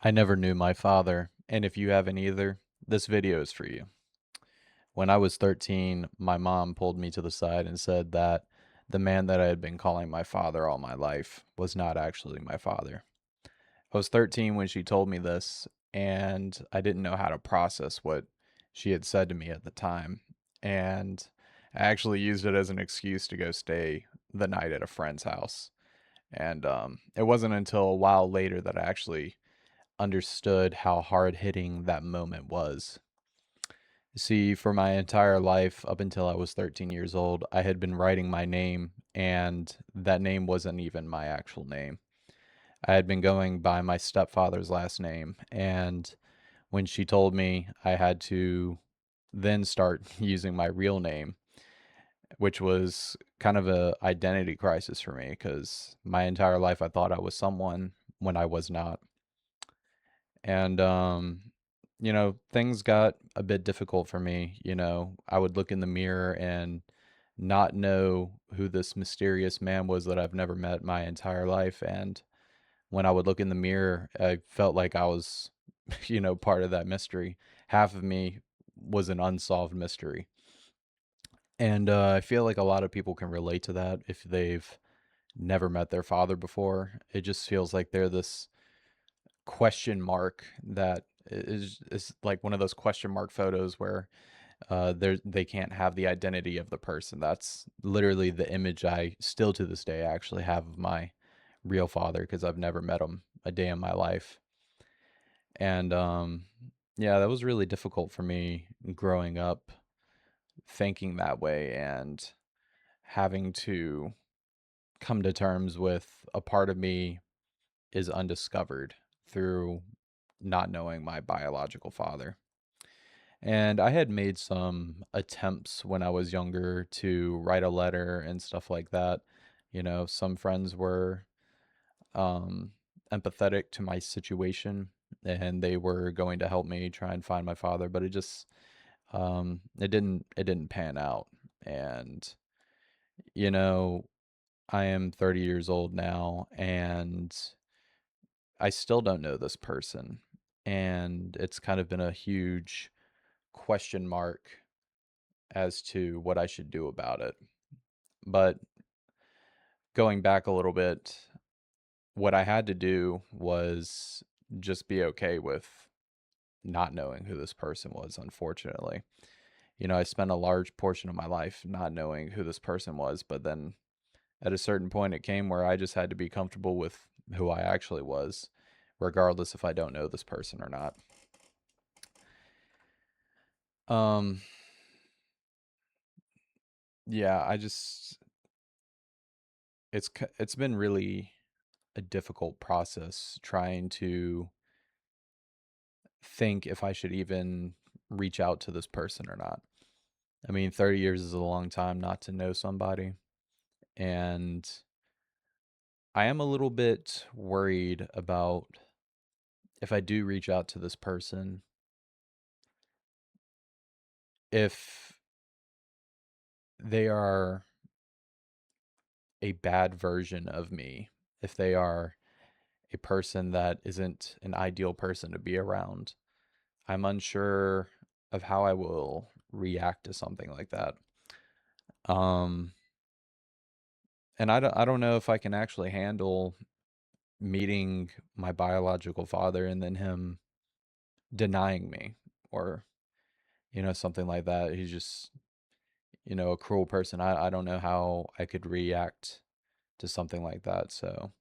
I never knew my father, and if you haven't either, this video is for you. When I was 13, my mom pulled me to the side and said that the man that I had been calling my father all my life was not actually my father. I was 13 when she told me this, and I didn't know how to process what she had said to me at the time. And I actually used it as an excuse to go stay the night at a friend's house. And it wasn't until a while later that I actually understood how hard hitting that moment was. See, for my entire life, up until I was 13 years old, I had been writing my name, and that name wasn't even my actual name. I had been going by my stepfather's last name, and when she told me I had to then start using my real name, which was kind of a identity crisis for me because my entire life I thought I was someone when I was not. And things got a bit difficult for me. I would look in the mirror and not know who this mysterious man was that I've never met my entire life. And when I would look in the mirror, I felt like I was, part of that mystery. Half of me was an unsolved mystery. And I feel like a lot of people can relate to that if they've never met their father before. It just feels like they're this question mark that is like one of those question mark photos where they can't have the identity of the person. That's literally the image I still to this day actually have of my real father because I've never met him a day in my life. And yeah, that was really difficult for me growing up thinking that way and having to come to terms with a part of me is undiscovered through not knowing my biological father. And I had made some attempts when I was younger to write a letter and stuff like that. Some friends were um, empathetic to my situation and they were going to help me try and find my father, but it didn't pan out. And you know, I am 30 years old now and I still don't know this person. And it's kind of been a huge question mark as to what I should do about it. But going back a little bit, what I had to do was just be okay with not knowing who this person was, unfortunately. I spent a large portion of my life not knowing who this person was, but then at a certain point it came where I just had to be comfortable with who I actually was, regardless if I don't know this person or not. Um, yeah, it's been really a difficult process trying to think if I should even reach out to this person or not. I mean, 30 years is a long time not to know somebody. And I am a little bit worried about if I do reach out to this person, if they are a bad version of me, if they are a person that isn't an ideal person to be around. I'm unsure of how I will react to something like that. Um, and I don't know if I can actually handle meeting my biological father and then him denying me or, something like that. He's just, a cruel person. I don't know how I could react to something like that. So,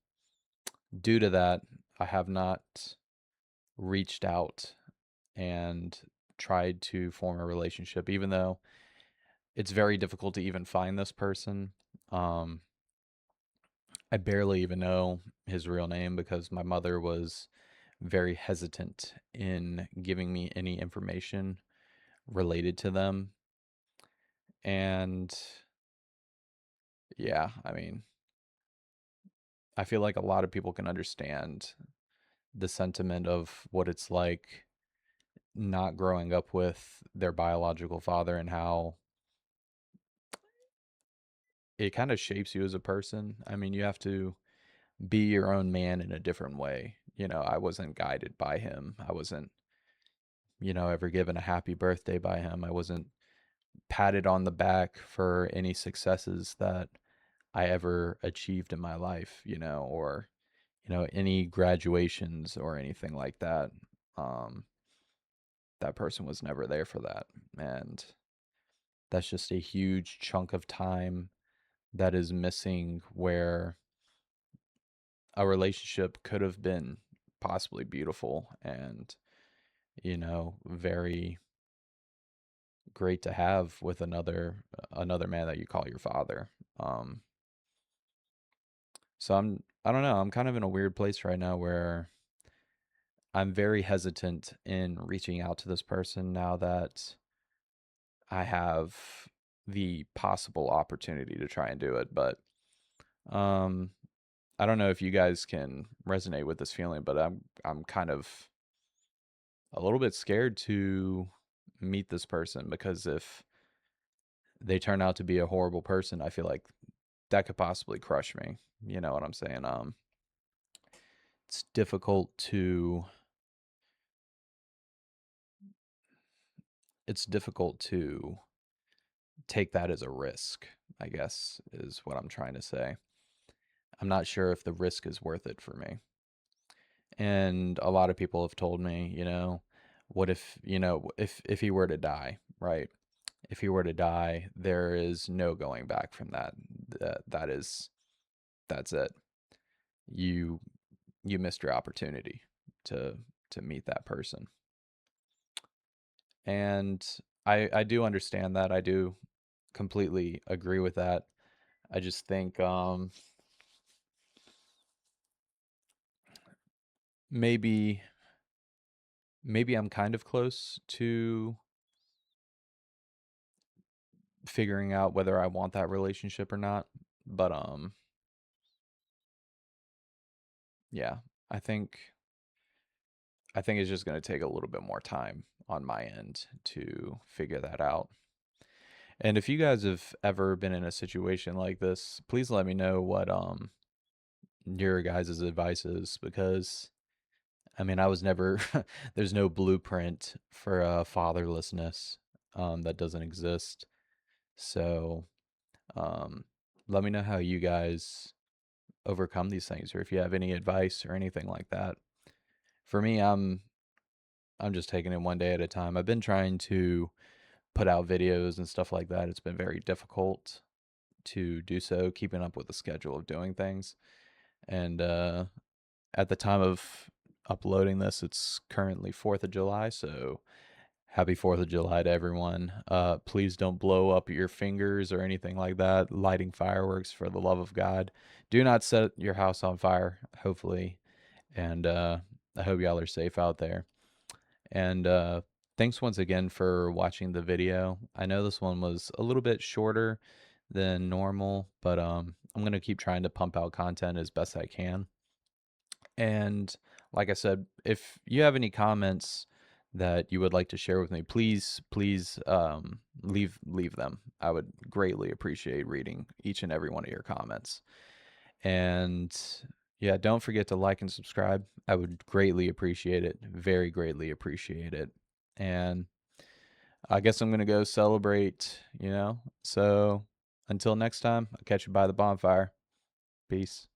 due to that, I have not reached out and tried to form a relationship, even though it's very difficult to even find this person. Um, I barely even know his real name because my mother was very hesitant in giving me any information related to them. And yeah, I mean, I feel like a lot of people can understand the sentiment of what it's like not growing up with their biological father and how it kind of shapes you as a person. I mean, you have to be your own man in a different way. I wasn't guided by him. I wasn't, ever given a happy birthday by him. I wasn't patted on the back for any successes that I ever achieved in my life, or, any graduations or anything like that. Um, that person was never there for that. And that's just a huge chunk of time that is missing where a relationship could have been possibly beautiful and, very great to have with another man that you call your father. Um, so I don't know, I'm kind of in a weird place right now where I'm very hesitant in reaching out to this person now that I have the possible opportunity to try and do it. But um, I don't know if you guys can resonate with this feeling, but I'm kind of a little bit scared to meet this person because if they turn out to be a horrible person, I feel like that could possibly crush me. You know what I'm saying? It's difficult to it's difficult to take that as a risk, I guess is what I'm trying to say. I'm not sure if the risk is worth it for me. And a lot of people have told me, what if, if he were to die, right? If he were to die, there is no going back from that. That's it. You you missed your opportunity to meet that person. And I do understand that. I do completely agree with that. I just think maybe maybe I'm kind of close to figuring out whether I want that relationship or not. But yeah, I think it's just going to take a little bit more time on my end to figure that out. And if you guys have ever been in a situation like this, please let me know what your guys' advice is because I mean, I was never there's no blueprint for fatherlessness that doesn't exist. So, um let me know how you guys overcome these things or if you have any advice or anything like that. For me, I'm just taking it one day at a time. I've been trying to put out videos and stuff like that. It's been very difficult to do so, keeping up with the schedule of doing things. And at the time of uploading this, it's currently 4th of July, so happy 4th of July to everyone. Please don't blow up your fingers or anything like that. Lighting fireworks for the love of God. Do not set your house on fire, hopefully. And I hope y'all are safe out there. And thanks once again for watching the video. I know this one was a little bit shorter than normal, but I'm going to keep trying to pump out content as best I can. And like I said, if you have any comments that you would like to share with me, please leave them. I would greatly appreciate reading each and every one of your comments. And yeah, don't forget to like and subscribe. I would greatly appreciate it. Very greatly appreciate it. And I guess I'm going to go celebrate. So until next time, I'll catch you by the bonfire. Peace.